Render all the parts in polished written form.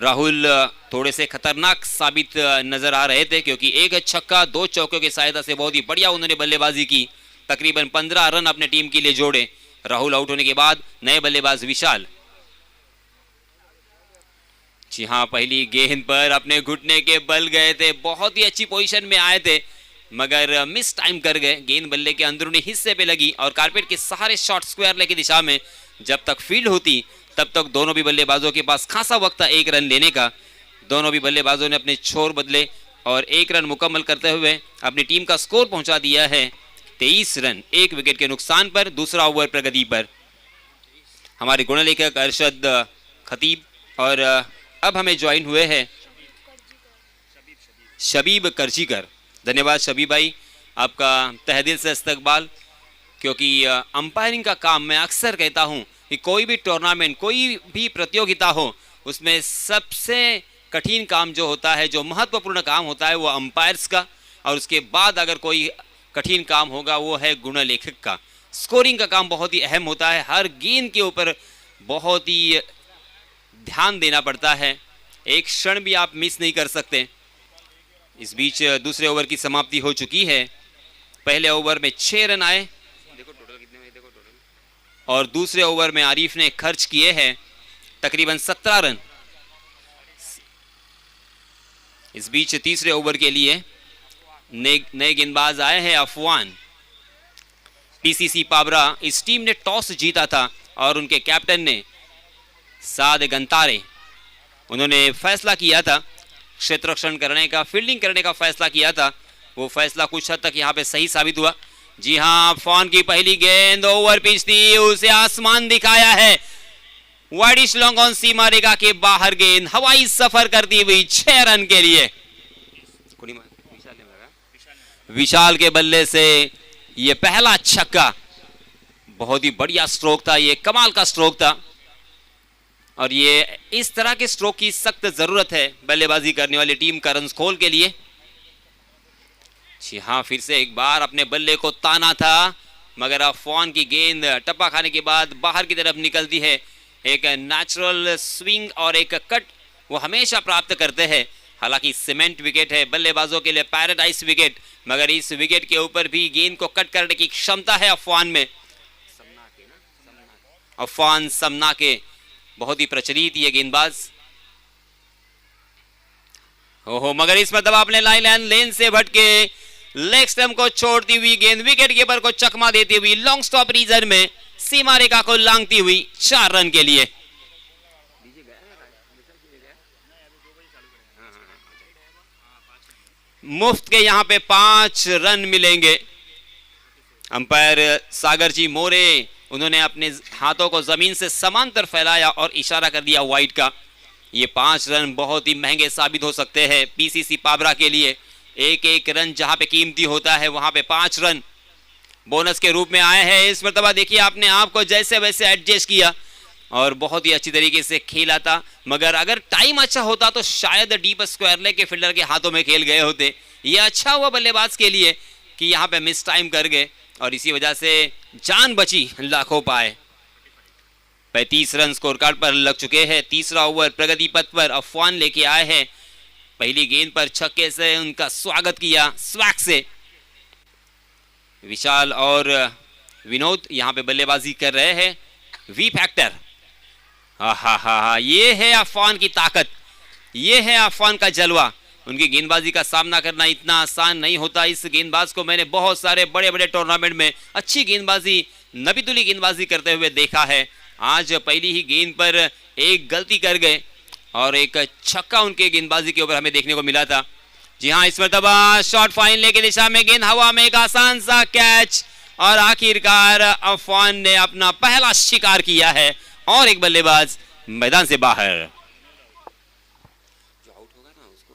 राहुल थोड़े से खतरनाक साबित नजर आ रहे थे, क्योंकि एक छक्का 2 चौकों की सहायता से बहुत ही बढ़िया उन्होंने बल्लेबाजी की। तकरीबन 15 रन अपने टीम के लिए जोड़े। राहुल आउट होने के बाद नए बल्लेबाज विशाल। जी हाँ, पहली गेंद पर अपने घुटने के बल गए थे, बहुत ही अच्छी पोजीशन में आए थे, मगर मिस टाइम कर गए। गेंद बल्ले के अंदरूनी हिस्से पे लगी और कारपेट के सहारे शॉर्ट स्क्वायर लेग की दिशा में जब तक फील्ड होती तब तक दोनों भी बल्लेबाजों के पास खासा वक्त था 1 रन लेने का। दोनों भी बल्लेबाजों ने अपने छोर बदले और 1 रन मुकम्मल करते हुए अपनी टीम का स्कोर पहुंचा दिया है 23 रन, 1 विकेट के नुकसान पर। दूसरा ओवर प्रगति पर हमारे गुणलेखक अरशद खतीब और अब हमें ज्वाइन हुए हैं शबीब करजीकर। धन्यवाद शबीब भाई, आपका तहे दिल से इस्तकबाल। क्योंकि अंपायरिंग का काम मैं अक्सर कहता हूं कि कोई भी टूर्नामेंट, कोई भी प्रतियोगिता हो, उसमें सबसे कठिन काम जो होता है, जो महत्वपूर्ण काम होता है, वो अंपायर्स का। और उसके बाद अगर कोई कठिन काम होगा वो है गुणलेखक का। स्कोरिंग का काम बहुत ही अहम होता है, हर गेंद के ऊपर बहुत ही ध्यान देना पड़ता है, एक क्षण भी आप मिस नहीं कर सकते। इस बीच दूसरे ओवर की समाप्ति हो चुकी है। पहले ओवर में 6 रन आए, देखो टोटल कितने में, देखो टोटल, और दूसरे ओवर में आरिफ ने खर्च किए हैं तकरीबन 17 रन। इस बीच तीसरे ओवर के लिए नए गेंदबाज आए हैं अफवान। पीसीसी पाबरा इस टीम ने टॉस जीता था और उनके कैप्टन ने साद गंतारे, उन्होंने फैसला किया था क्षेत्र रक्षण करने का, फील्डिंग करने का फैसला किया था। वो फैसला कुछ हद तक यहाँ पे सही साबित हुआ। जी हाँ, अफवान की पहली गेंद ओवर पिच थी, उसे आसमान दिखाया है। वाइडिश लॉन्ग ऑन सीमा रेखा के बाहर गेंद हवाई सफर करती हुई 6 रन के लिए। विशाल के बल्ले से ये पहला छक्का, बहुत ही बढ़िया स्ट्रोक था, ये कमाल का स्ट्रोक था। और ये इस तरह के स्ट्रोक की सख्त जरूरत है बल्लेबाजी करने वाली टीम करंस खोल के लिए। जी हाँ, फिर से एक बार अपने बल्ले को ताना था, मगर अफवान की गेंद टप्पा खाने के बाद बाहर की तरफ निकलती है। एक नेचुरल स्विंग और एक कट वो हमेशा प्राप्त करते हैं। हालांकि सीमेंट विकेट है, बल्लेबाजों के लिए पैराडाइज विकेट, मगर इस विकेट के ऊपर भी गेंद को कट करने की क्षमता है अफवान में। अफवान समना के बहुत ही प्रचलित ये गेंदबाज। ओहो, मगर इस मतलब अपने लाइन लेन से भटके लेग स्टंप को छोड़ती हुई गेंद विकेट कीपर को चकमा देती हुई लॉन्ग स्टॉप रीजन में सीमा रेखा को लांघती हुई 4 रन के लिए। मुफ्त के यहां पे 5 रन मिलेंगे। अंपायर सागर जी मोरे, उन्होंने अपने हाथों को जमीन से समांतर फैलाया और इशारा कर दिया वाइड का। ये 5 रन बहुत ही महंगे साबित हो सकते हैं पीसीसी पाबरा के लिए। एक रन जहां पे कीमती होता है, वहां पे 5 रन बोनस के रूप में आए हैं। इस मर्तबा देखिए आपने आपको जैसे वैसे एडजस्ट किया और बहुत ही अच्छी तरीके से खेला था। मगर अगर टाइम अच्छा होता तो शायद डीप स्क्वायर लेग के फील्डर के हाथों में खेल गए होते। ये अच्छा हुआ बल्लेबाज के लिए कि यहाँ पे मिस टाइम कर गए और इसी वजह से जान बची, लाखों पाए। 35 रन स्कोर कार्ड पर लग चुके हैं। तीसरा ओवर प्रगति पथ पर अफवान लेके आए हैं। पहली गेंद पर छक्के से उनका स्वागत किया स्वैग से। विशाल और विनोद यहाँ पे बल्लेबाजी कर रहे हैं। वी फैक्टर, हा, ये है अफवान की ताकत, ये है अफवान का जलवा। उनकी गेंदबाजी का सामना करना इतना आसान नहीं होता। इस गेंदबाज को मैंने बहुत सारे बड़े बड़े टूर्नामेंट में अच्छी गेंदबाजी, नबीतुली गेंदबाजी करते हुए देखा है। आज पहली ही गेंद पर एक गलती कर गए और एक छक्का उनके गेंदबाजी के ऊपर हमें देखने को मिला था। जी हाँ, इस मरतबा शॉर्ट फाइन लेग की दिशा में गेंद हवा में, एक आसान सा कैच और आखिरकार अफवान ने अपना पहला शिकार किया है और एक बल्लेबाज मैदान से बाहर। जो आउट होगा ना उसको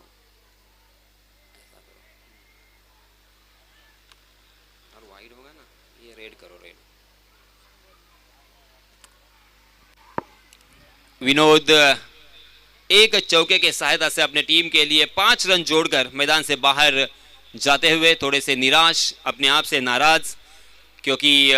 और वाइड होगा ना, ये रेड करो, रेड। विनोद एक चौके के सहायता से अपने टीम के लिए 5 रन जोड़कर मैदान से बाहर जाते हुए थोड़े से निराश, अपने आप से नाराज, क्योंकि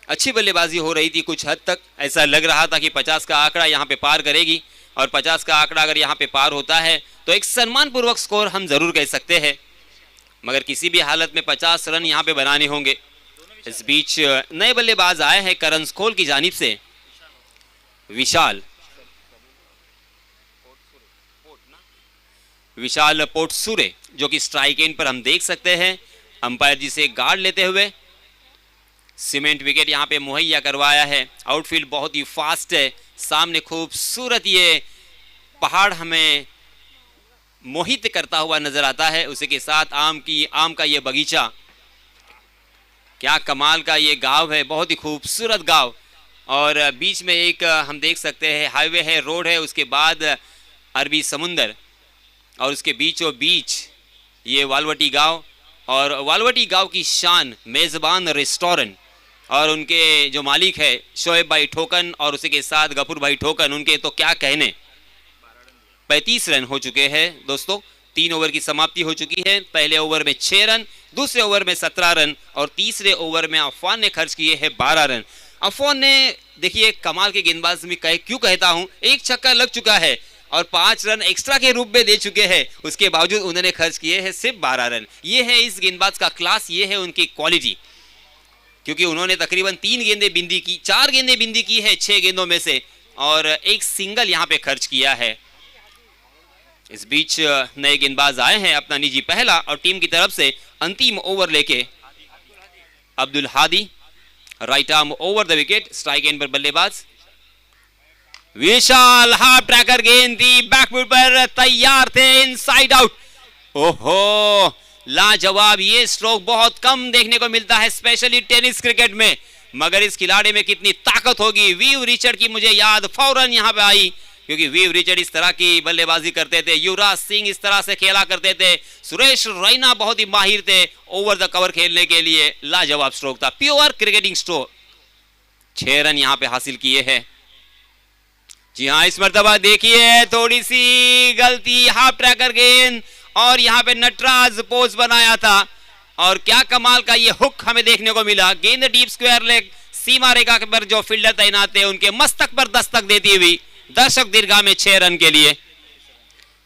अच्छी बल्लेबाजी हो रही थी। कुछ हद तक ऐसा लग रहा था कि 50 का आंकड़ा यहाँ पे पार करेगी और 50 का आंकड़ा अगर यहाँ पे पार होता है तो एक सम्मानपूर्वक स्कोर हम जरूर कह सकते हैं, मगर किसी भी हालत में 50 रन यहाँ पे बनाने होंगे। इस बीच नए बल्लेबाज आए हैं करण स्कोल की जानिब से विशाल पोटसूरे, जो कि स्ट्राइक एंड पर हम देख सकते हैं अंपायर जी से गार्ड लेते हुए। सीमेंट विकेट यहाँ पे मुहैया करवाया है। आउटफील्ड बहुत ही फास्ट है, सामने खूबसूरत ये पहाड़ हमें मोहित करता हुआ नजर आता है, उसी के साथ आम का ये बगीचा, क्या कमाल का ये गांव है, बहुत ही खूबसूरत गांव। और बीच में एक हम देख सकते हैं हाईवे है, रोड है, उसके बाद अरबी समुंदर और उसके बीचों बीच ये वालवटी गांव। और वालवटी गांव की शान मेज़बान रेस्टोरेंट और उनके जो मालिक है शोएब भाई ठोकन और उसी के साथ गफूर भाई ठोकन, उनके तो क्या कहने। 35 रन हो चुके हैं दोस्तों, 3 ओवर की समाप्ति हो चुकी है। पहले ओवर में 6 रन, दूसरे ओवर में 17 रन और तीसरे ओवर में अफवान ने खर्च किए हैं 12 रन। अफवान ने देखिए कमाल के गेंदबाज में क्यों कहता हूं, एक छक्का लग चुका है और 5 रन एक्स्ट्रा के रूप में दे चुके हैं, उसके बावजूद उन्होंने खर्च किए हैं सिर्फ 12 रन। ये है इस गेंदबाज का क्लास, ये है उनकी क्वालिटी, क्योंकि उन्होंने तकरीबन 4 गेंदें बिंदी की है 6 गेंदों में से और एक सिंगल यहाँ पे खर्च किया है। इस बीच नए गेंदबाज आए हैं अपना निजी पहला और टीम की तरफ से अंतिम ओवर लेके Abdul Hadi, right arm over the wicket, strike and पर बल्लेबाज। विशाल हाफ ट्रैकर गेंद थी, बैकफुट पर तैयार थे, इनसाइड आउट। ओहो लाजवाब, ये स्ट्रोक बहुत कम देखने को मिलता है स्पेशली टेनिस क्रिकेट में, मगर इस खिलाड़ी में कितनी ताकत होगी। वीव रिचर्ड की मुझे याद फौरन यहां पे आई, क्योंकि वीव रिचर्ड इस तरह की बल्लेबाजी करते थे, युवराज सिंह इस तरह से खेला करते थे, सुरेश रैना बहुत ही माहिर थे ओवर द कवर खेलने के लिए। लाजवाब स्ट्रोक था, प्योर क्रिकेटिंग स्ट्रोक। 6 रन यहां पे हासिल किए हैं। जी हाँ, इस मर्तबा देखिए थोड़ी सी गलती, हाफ ट्रैकर गेंद और यहाँ पे नटराज पोज बनाया था और क्या कमाल का ये हुक हमें देखने को मिला। गेंद डीप स्क्वायर लेग सीमा रेखा पर जो फील्डर तैनात थे उनके मस्तक पर दस्तक देती हुई दर्शक दीर्घा में 6 रन के लिए।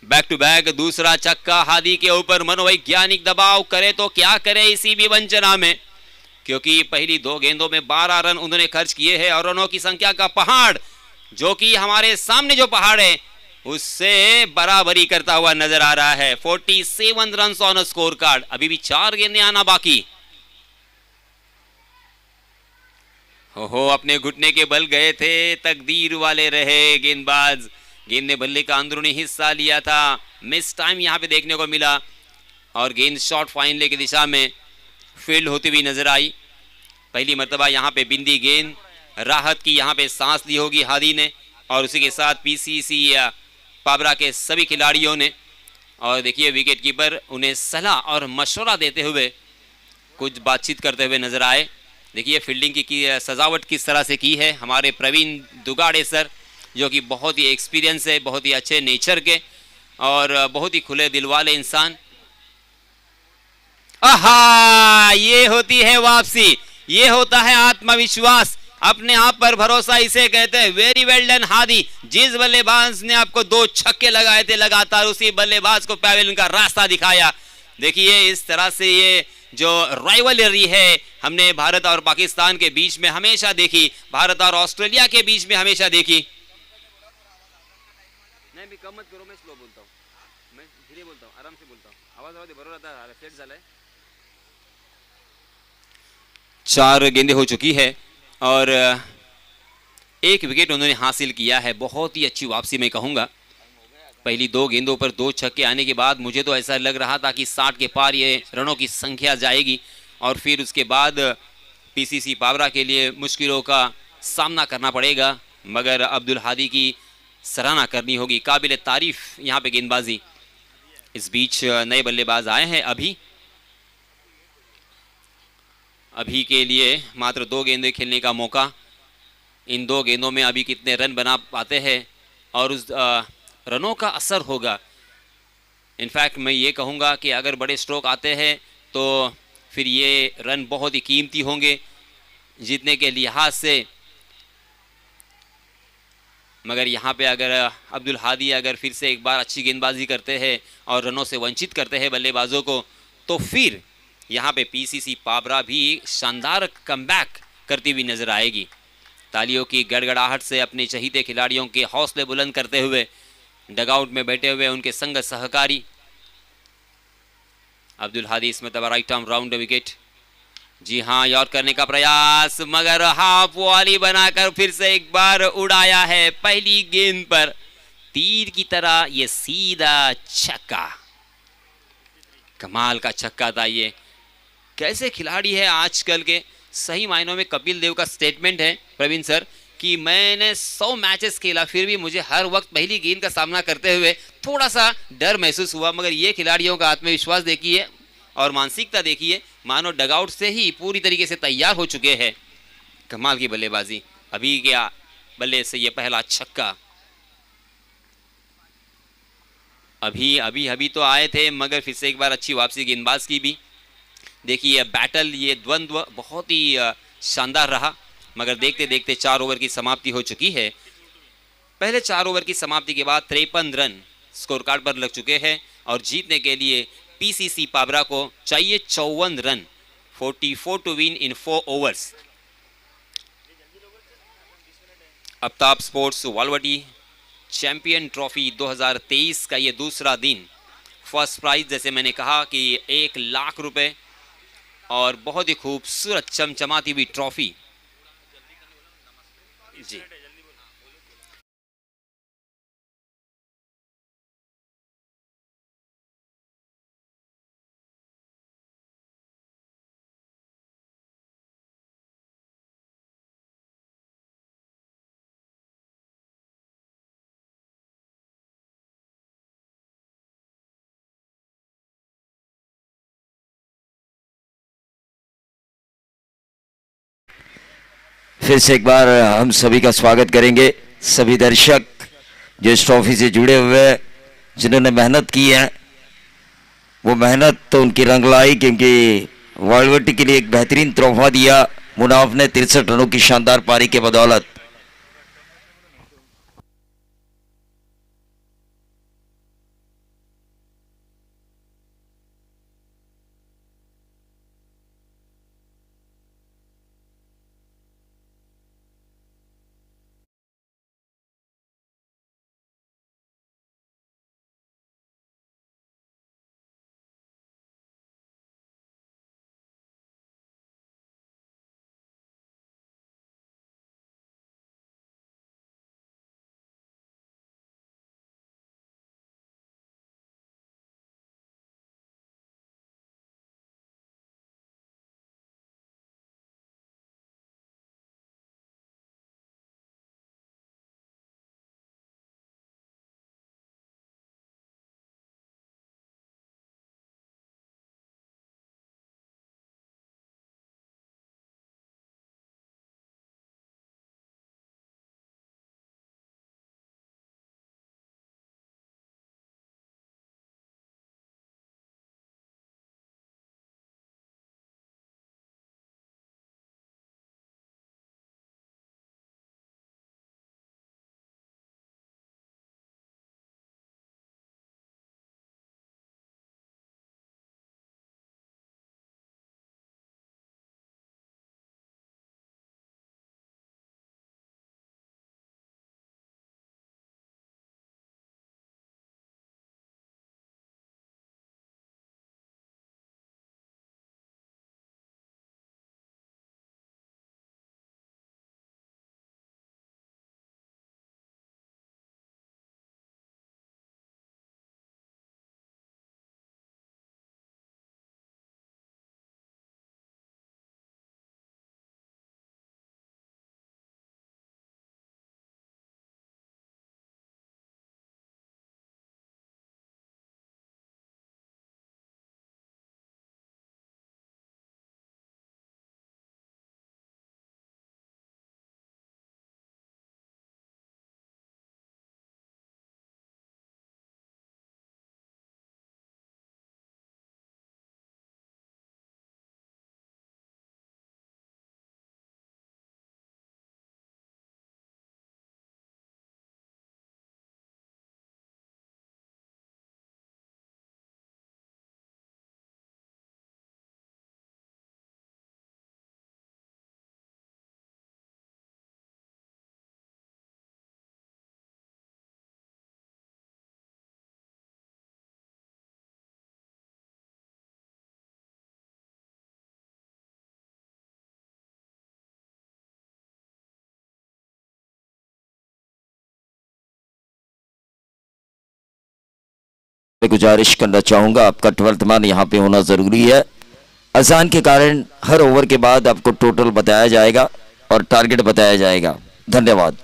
बैक टू बैक दूसरा छक्का हादी के ऊपर, मनोवैज्ञानिक दबाव करे तो क्या करे इसी भी वंचना में, क्योंकि पहली 2 गेंदों में 12 रन उन्होंने खर्च किए हैं और रनों की संख्या का पहाड़, जो कि हमारे सामने जो पहाड़ है उससे बराबरी करता हुआ नजर आ रहा है। 47 रन ऑन स्कोर कार्ड, अभी भी 4 गेंदें आना बाकी। हो अपने घुटने के बल गए थे, तकदीर वाले रहे गेंदबाज, गेंद ने बल्ले का अंदरूनी हिस्सा लिया था, मिस टाइम यहां पे देखने को मिला और गेंद शॉर्ट फाइनल की दिशा में फील्ड होती हुई नजर आई। पहली मर्तबा यहां पे बिंदी गेंद, राहत की यहां पे सांस ली होगी हादी ने और उसी के साथ पीसीसी पाबरा के सभी खिलाड़ियों ने। और देखिए विकेट कीपर उन्हें सलाह और मशवरा देते हुए कुछ बातचीत करते हुए नजर आए। देखिए फील्डिंग की सजावट किस तरह से की है हमारे प्रवीण दुगाड़े सर, जो कि बहुत ही एक्सपीरियंस है, बहुत ही अच्छे नेचर के और बहुत ही खुले दिल वाले इंसान। आहा, ये होती है वापसी, ये होता है आत्मविश्वास, अपने आप पर भरोसा, इसे कहते हैं। Very well done Hadi. जिस बल्लेबाज ने आपको 2 छक्के लगाए थे लगातार, उसी बल्लेबाज को पैवेलियन का रास्ता दिखाया। देखिए इस तरह से ये जो राइवलरी है हमने भारत और पाकिस्तान के बीच में हमेशा देखी, भारत और ऑस्ट्रेलिया के बीच में हमेशा देखी। नहीं भी कम मत करो, मैं स्लो बोलता हूँ, मैं धीरे बोलता हूँ, आराम से बोलता हूँ, आवाज बरोबर आता है, सेट झालाय। 4 गेंदें हो चुकी है और 1 विकेट उन्होंने हासिल किया है। बहुत ही अच्छी वापसी मैं कहूँगा। पहली 2 गेंदों पर 2 छक्के आने के बाद मुझे तो ऐसा लग रहा था कि 60 के पार ये रनों की संख्या जाएगी और फिर उसके बाद पीसीसी पाबरा के लिए मुश्किलों का सामना करना पड़ेगा, मगर अब्दुल हादी की सराहना करनी होगी, काबिल तारीफ यहाँ पे गेंदबाजी। इस बीच नए बल्लेबाज आए हैं अभी के लिए मात्र 2 गेंदें खेलने का मौका। इन 2 गेंदों में अभी कितने रन बना पाते हैं और उस रनों का असर होगा। इनफैक्ट मैं ये कहूँगा कि अगर बड़े स्ट्रोक आते हैं तो फिर ये रन बहुत ही कीमती होंगे जीतने के लिहाज से। मगर यहाँ पे अगर अब्दुल हादी अगर फिर से एक बार अच्छी गेंदबाजी करते हैं और रनों से वंचित करते हैं बल्लेबाजों को, तो फिर यहाँ पे पीसीसी पाबरा भी शानदार कमबैक करती हुई नजर आएगी। तालियों की गड़गड़ाहट से अपने चहीते खिलाड़ियों के हौसले बुलंद करते हुए डगआउट में बैठे हुए उनके संग सहकारी अब्दुल हादी इसमें तब राइट आर्म राउंड विकेट। जी हाँ, यॉर्क करने का प्रयास, मगर हाफ वॉली बनाकर फिर से एक बार उड़ाया है पहली गेंद पर तीर की तरह। ये सीधा छक्का, कमाल का छक्का था ये। कैसे खिलाड़ी है आजकल के, सही मायनों में कपिल देव का स्टेटमेंट है प्रवीण सर कि मैंने 100 मैचेस खेला फिर भी मुझे हर वक्त पहली गेंद का सामना करते हुए थोड़ा सा डर महसूस हुआ, मगर ये खिलाड़ियों का आत्मविश्वास देखिए और मानसिकता देखिए, मानो डगआउट से ही पूरी तरीके से तैयार हो चुके हैं। कमाल की बल्लेबाजी। अभी क्या बल्ले से ये पहला छक्का, अभी अभी अभी तो आए थे मगर फिर से एक बार अच्छी वापसी गेंदबाज की भी। देखिए बैटल, ये द्वंद्व बहुत ही शानदार रहा, मगर देखते देखते 4 ओवर की समाप्ति हो चुकी है। पहले 4 ओवर की समाप्ति के बाद 53 रन स्कोर कार्ड पर लग चुके हैं और जीतने के लिए पीसीसी पाबरा को चाहिए 54 run, 44 to win in 4 overs. Aftab sports वालवटी चैंपियन ट्रॉफी 2023 का ये दूसरा दिन। फर्स्ट प्राइज जैसे मैंने कहा कि 1,00,000 रुपए और बहुत ही खूबसूरत चमचमाती हुई ट्रॉफी। जी फिर से एक बार हम सभी का स्वागत करेंगे, सभी दर्शक जो इस ट्रॉफी से जुड़े हुए हैं, जिन्होंने मेहनत की है, वो मेहनत तो उनकी रंग लाई, क्योंकि वालवटी के लिए एक बेहतरीन तोहफा दिया मुनाफ ने 63 रनों की शानदार पारी के बदौलत। मैं गुजारिश करना चाहूँगा, आपका 12th मान यहाँ पे होना ज़रूरी है। अजान के कारण हर ओवर के बाद आपको टोटल बताया जाएगा और टारगेट बताया जाएगा। धन्यवाद।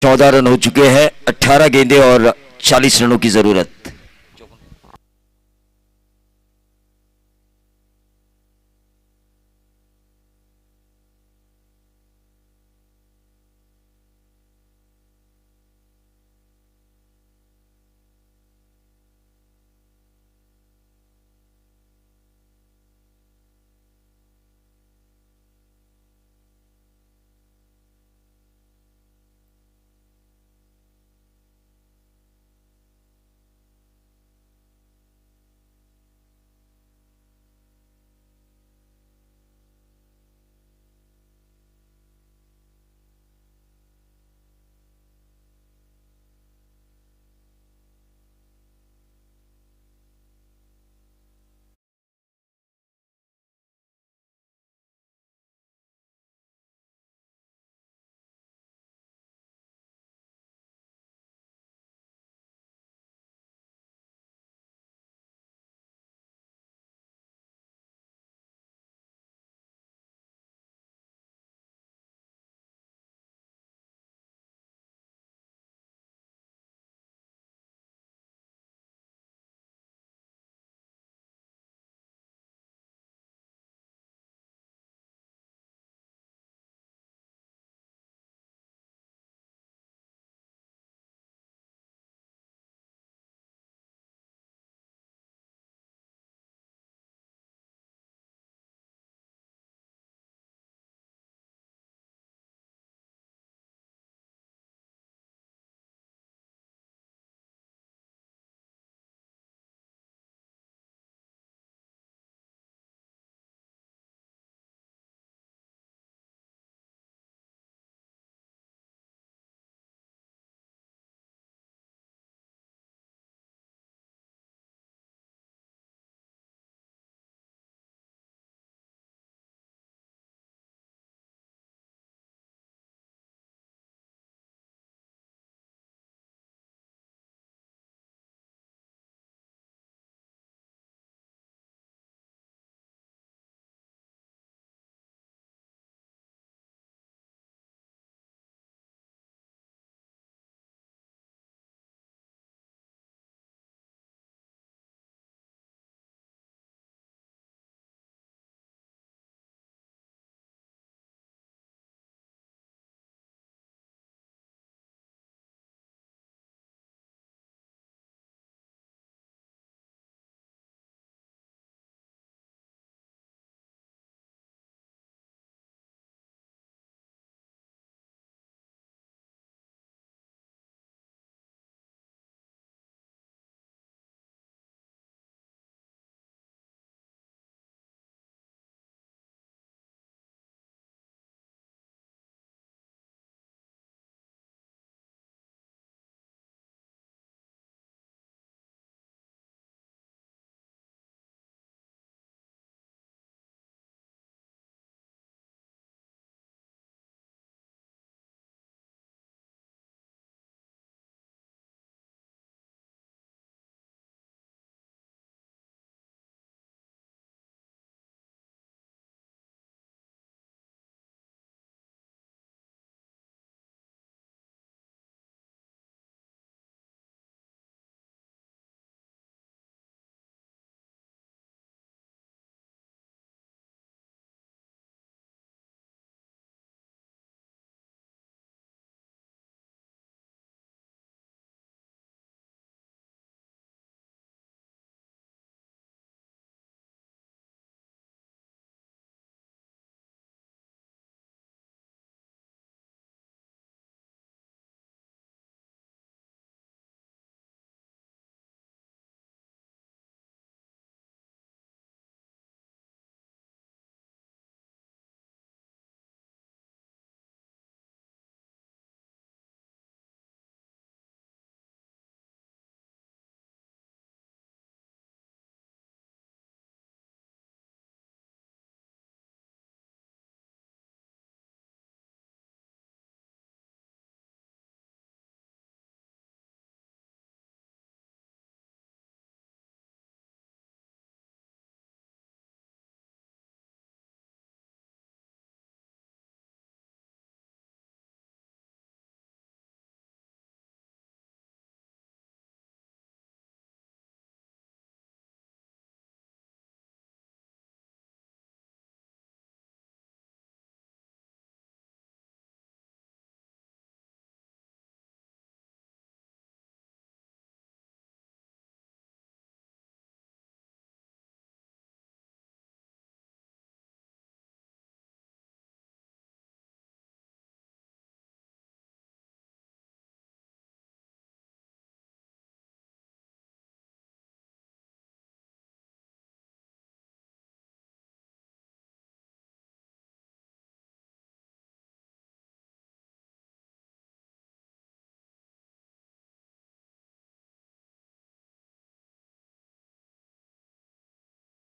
14 रन हो चुके हैं, 18 गेंदें और 40 रनों की जरूरत।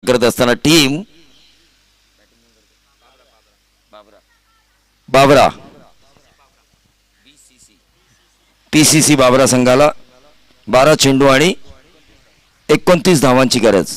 करत असताना टीम बाबरा PCC बाबरा संघाला 12 चेंडू आणि 29 धावांची गरज.